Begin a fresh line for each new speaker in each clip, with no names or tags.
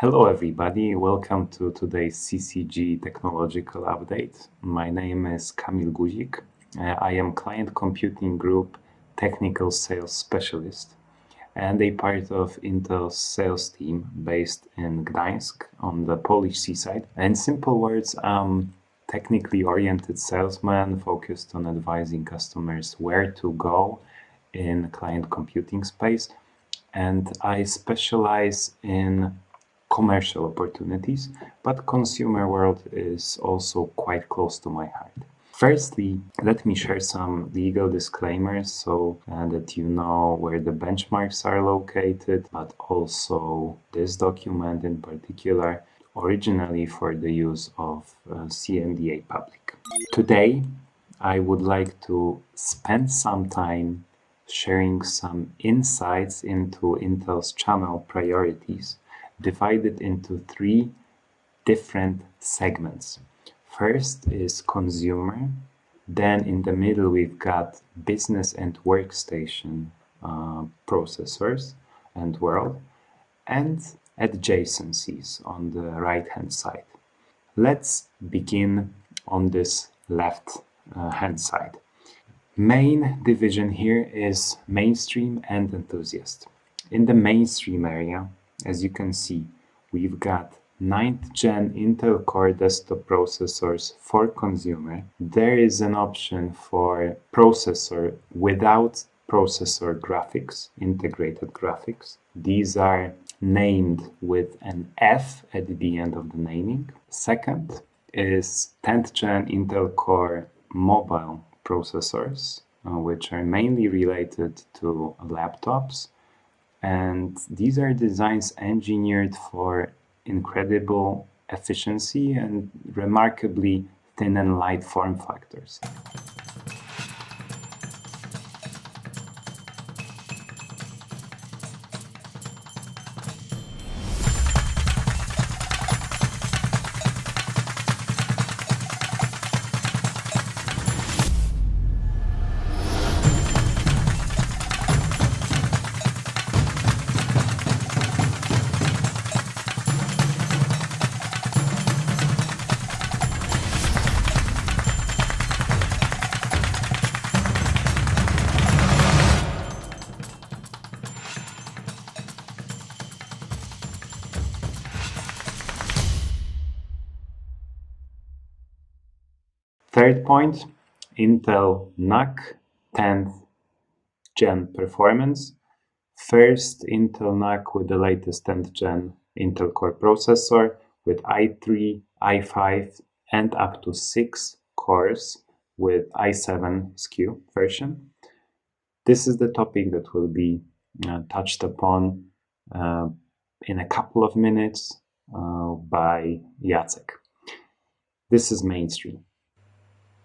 Hello, everybody. Welcome to today's CCG technological update. My name is Kamil Guzik. I am Client Computing Group Technical Sales Specialist and a part of Intel's sales team based in Gdańsk on the Polish seaside. In simple words, I'm technically oriented salesman focused on advising customers where to go in client computing space, and I specialize in commercial opportunities, but consumer world is also quite close to my heart. Firstly, let me share some legal disclaimers so that you know where the benchmarks are located, but also this document in particular, originally for the use of CNDA public. Today, I would like to spend some time sharing some insights into Intel's channel priorities, divided into three different segments. First is consumer, then in the middle we've got business and workstation processors and world, and adjacencies on the right hand side. Let's begin on this left hand side. Main division here is mainstream and enthusiast. In the mainstream area, as you can see, we've got 9th gen Intel Core desktop processors for consumer. There is an option for processor without processor graphics, integrated graphics. These are named with an F at the end of the naming. Second is 10th gen Intel Core mobile processors, which are mainly related to laptops. And these are designs engineered for incredible efficiency and remarkably thin and light form factors. Third point, Intel NUC 10th gen performance. First Intel NUC with the latest 10th gen Intel Core processor with i3, i5 and up to 6 cores with i7 SKU version. This is the topic that will be touched upon in a couple of minutes by Jacek. This is mainstream.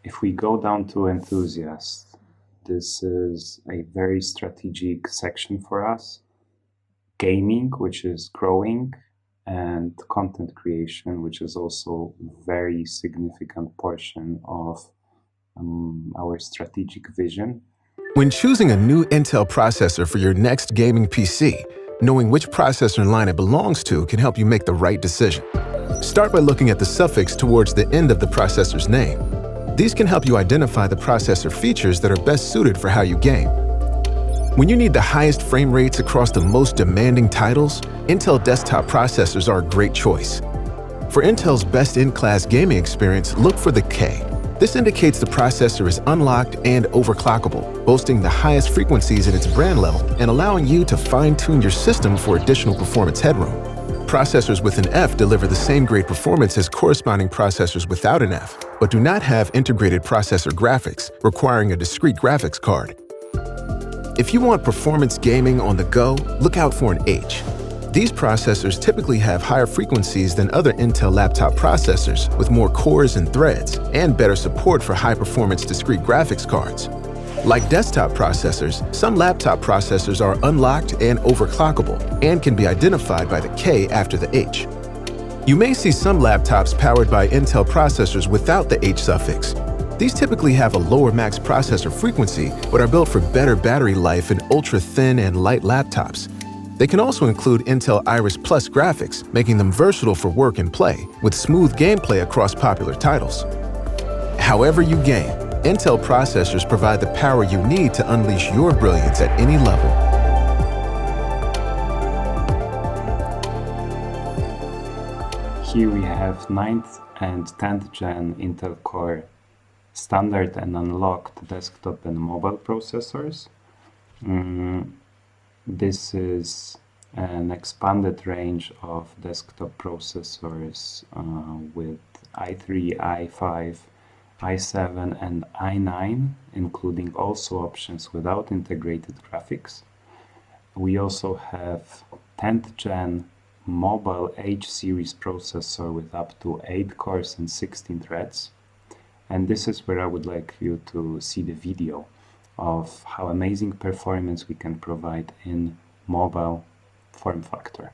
If we go down to enthusiasts, this is a very strategic section for us. Gaming, which is growing, and content creation, which is also a very significant portion of our strategic vision.
When choosing a new Intel processor for your next gaming PC, knowing which processor line it belongs to can help you make the right decision. Start by looking at the suffix towards the end of the processor's name. These can help you identify the processor features that are best suited for how you game. When you need the highest frame rates across the most demanding titles, Intel desktop processors are a great choice. For Intel's best-in-class gaming experience, look for the K. This indicates the processor is unlocked and overclockable, boasting the highest frequencies at its brand level and allowing you to fine-tune your system for additional performance headroom. Processors with an F deliver the same great performance as corresponding processors without an F, but do not have integrated processor graphics, requiring a discrete graphics card. If you want performance gaming on the go, look out for an H. These processors typically have higher frequencies than other Intel laptop processors, with more cores and threads, and better support for high-performance discrete graphics cards. Like desktop processors, some laptop processors are unlocked and overclockable and can be identified by the K after the H. You may see some laptops powered by Intel processors without the H suffix. These typically have a lower max processor frequency but are built for better battery life in ultra-thin and light laptops. They can also include Intel Iris Plus graphics, making them versatile for work and play, with smooth gameplay across popular titles. However you game, Intel processors provide the power you need to unleash your brilliance at any level.
Here we have 9th and 10th Gen Intel Core standard and unlocked desktop and mobile processors. This is an expanded range of desktop processors with i3, i5, i7 and i9, including also options without integrated graphics. We also have 10th Gen mobile H-series processor with up to 8 cores and 16 threads. And this is where I would like you to see the video of how amazing performance we can provide in mobile form factor.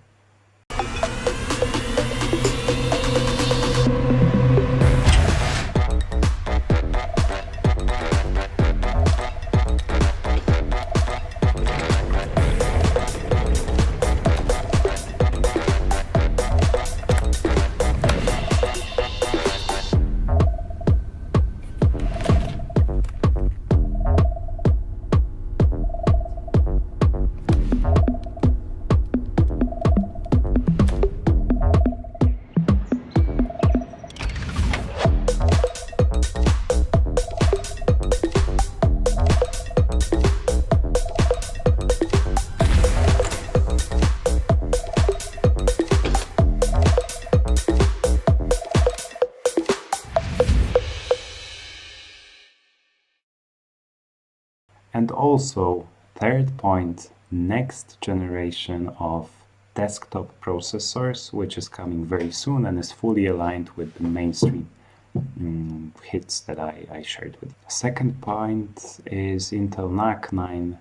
And also, third point, next generation of desktop processors, which is coming very soon and is fully aligned with the mainstream hits that I shared with you. Second point is Intel NAC 9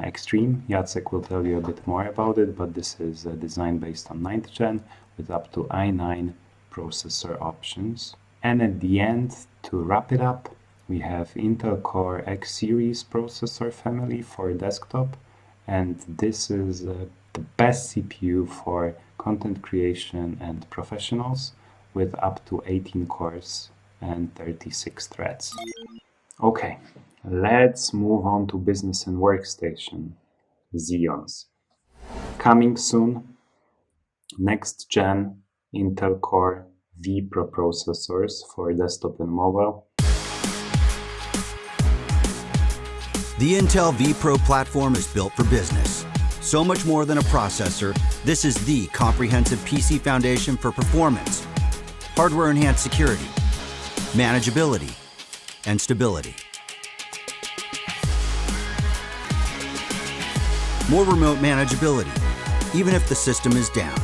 Extreme. Jacek will tell you a bit more about it, but this is a design based on 9th Gen with up to i9 processor options. And at the end, to wrap it up, we have Intel Core X series processor family for desktop, and this is the best CPU for content creation and professionals with up to 18 cores and 36 threads. Okay, let's move on to business and workstation, Xeons. Coming soon, next gen Intel Core vPro processors for desktop and mobile.
The Intel vPro platform is built for business. So much more than a processor, this is the comprehensive PC foundation for performance, hardware-enhanced security, manageability, and stability. More remote manageability, even if the system is down.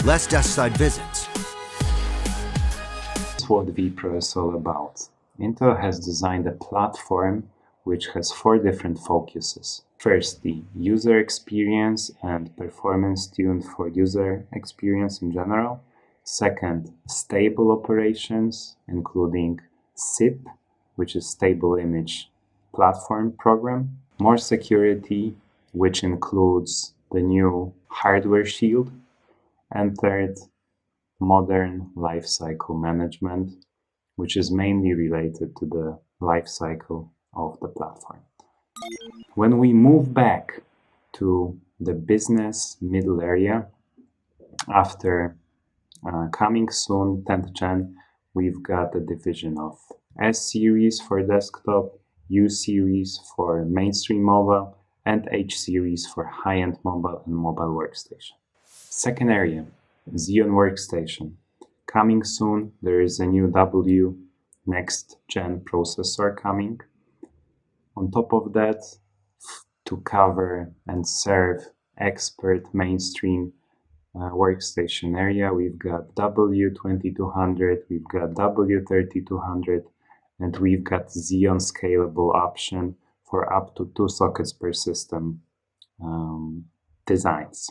Less desk-side visits.
That's what vPro is all about. Intel has designed a platform which has 4 different focuses. Firstly, user experience and performance tuned for user experience in general. Second, stable operations, including SIP, which is Stable Image Platform Program. More security, which includes the new hardware shield. And third, modern lifecycle management, which is mainly related to the life cycle of the platform. When we move back to the business middle area, after coming soon 10th Gen, we've got a division of S series for desktop, U series for mainstream mobile, and H series for high-end mobile and mobile workstation. Second area, Xeon Workstation. Coming soon, there is a new W next gen processor coming. On top of that, to cover and serve expert mainstream workstation area, we've got W2200, we've got W3200, and we've got Xeon scalable option for up to 2 sockets per system designs.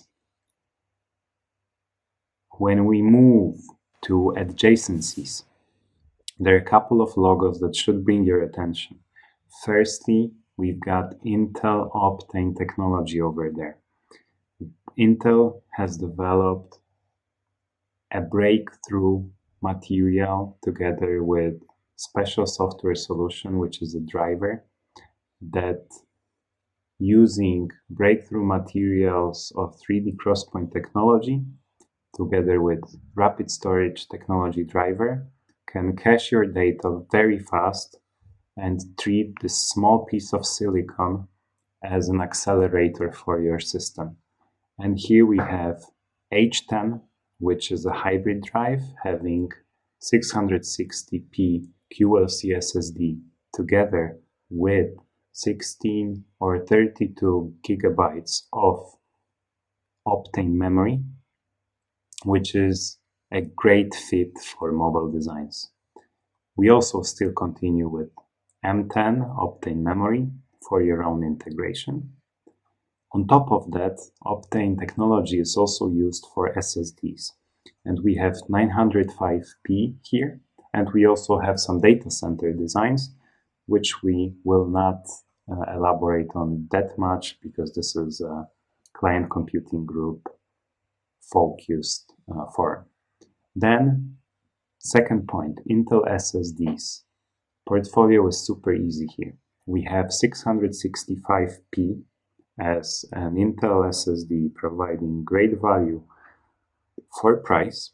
When we move to adjacencies, there are a couple of logos that should bring your attention. Firstly, we've got Intel Optane technology over there. Intel has developed a breakthrough material together with special software solution, which is a driver that using breakthrough materials of 3D crosspoint technology together with rapid storage technology driver can cache your data very fast and treat this small piece of silicon as an accelerator for your system. And here we have H10, which is a hybrid drive having 660p QLC SSD together with 16 or 32 gigabytes of Optane memory, which is a great fit for mobile designs. We also still continue with M10 Optane memory for your own integration. On top of that, Optane technology is also used for SSDs. And we have 905p here, and we also have some data center designs, which we will not elaborate on that much because this is a client computing group focused forum. Then, second point, Intel SSDs. Portfolio is super easy here. We have 665p as an Intel SSD providing great value for price,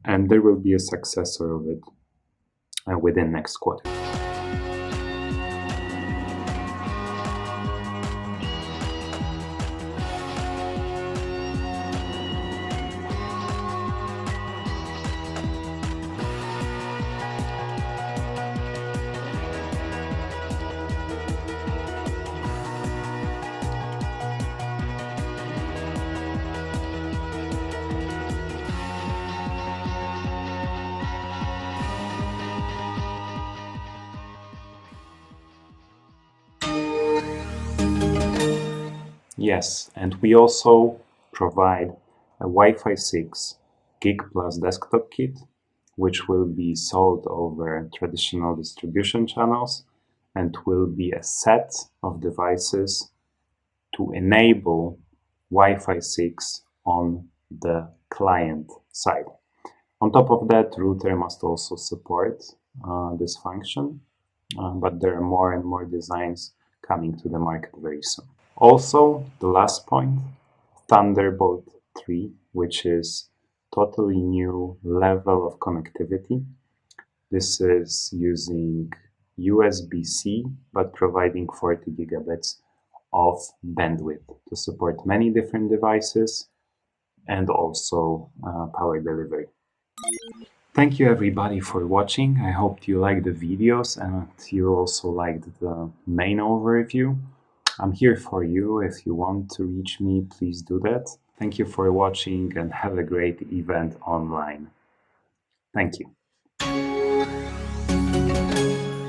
and there will be a successor of it within next quarter. Yes, and we also provide a Wi-Fi 6 Gig Plus desktop kit, which will be sold over traditional distribution channels and will be a set of devices to enable Wi-Fi 6 on the client side. On top of that, router must also support this function, but there are more and more designs coming to the market very soon. Also, the last point, Thunderbolt 3, which is totally new level of connectivity. This is using USB-C, but providing 40 gigabits of bandwidth to support many different devices and also power delivery. Thank you everybody for watching. I hope you liked the videos and you also liked the main overview. I'm here for you. If you want to reach me, please do that. Thank you for watching and have a great event online. Thank you.